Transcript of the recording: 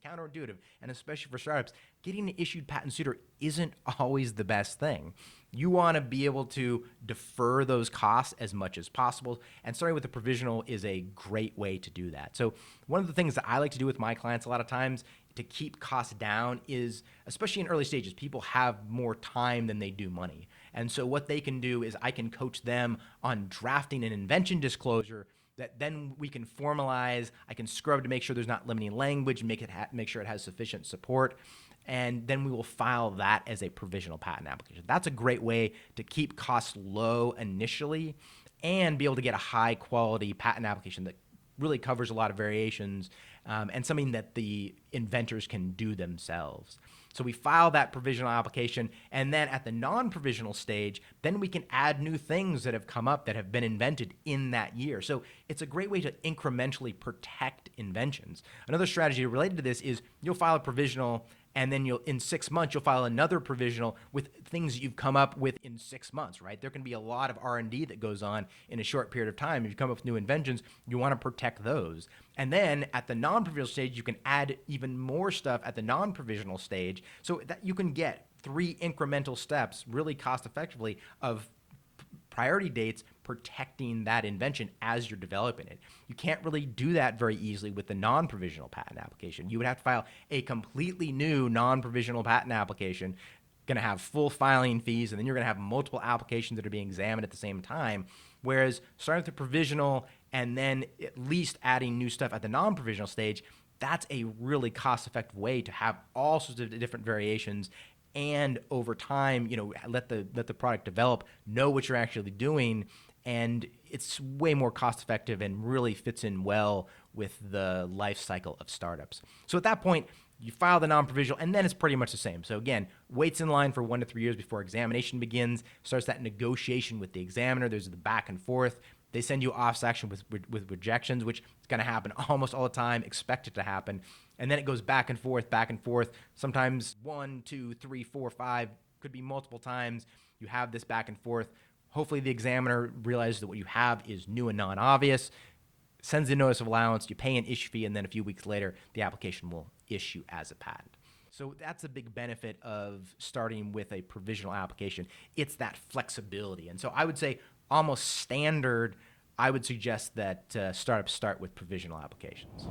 counterintuitive. And especially for startups, getting an issued patent suitor isn't always the best thing. You want to be able to defer those costs as much as possible. And starting with a provisional is a great way to do that. So one of the things that I like to do with my clients a lot of times to keep costs down is, especially in early stages, people have more time than they do money. And so what they can do is I can coach them on drafting an invention disclosure that then we can formalize. I can scrub to make sure there's not limiting language, make sure it has sufficient support, and then we will file that as a provisional patent application. That's a great way to keep costs low initially and be able to get a high quality patent application that really covers a lot of variations and something that the inventors can do themselves. So we file that provisional application, and then at the non-provisional stage, then we can add new things that have come up that have been invented in that year. So it's a great way to incrementally protect inventions. Another strategy related to this is you'll file a provisional, and then in 6 months, you'll file another provisional with things you've come up with in 6 months, right? There can be a lot of R&D that goes on in a short period of time. If you come up with new inventions, you want to protect those. And then at the non-provisional stage, you can add even more stuff at the non-provisional stage so that you can get 3 incremental steps really cost effectively of priority dates protecting that invention as you're developing it. You can't really do that very easily with the non-provisional patent application. You would have to file a completely new non-provisional patent application, going to have full filing fees, and then you're going to have multiple applications that are being examined at the same time. Whereas starting with the provisional and then at least adding new stuff at the non-provisional stage, that's a really cost-effective way to have all sorts of different variations. And over time, let the product develop, know what you're actually doing, and it's way more cost effective and really fits in well with the life cycle of startups. So at that point, you file the non-provisional, and then it's pretty much the same. So again, waits in line for 1 to 3 years before examination begins, starts that negotiation with the examiner. There's the back and forth. They send you off section with rejections, which is going to happen almost all the time, expect it to happen. And then it goes back and forth, sometimes 1, 2, 3, 4, 5, could be multiple times. You have this back and forth. Hopefully the examiner realizes that what you have is new and non-obvious, sends a notice of allowance, you pay an issue fee, and then a few weeks later, the application will issue as a patent. So that's a big benefit of starting with a provisional application. It's that flexibility. And so I would say almost standard, I would suggest that startups start with provisional applications.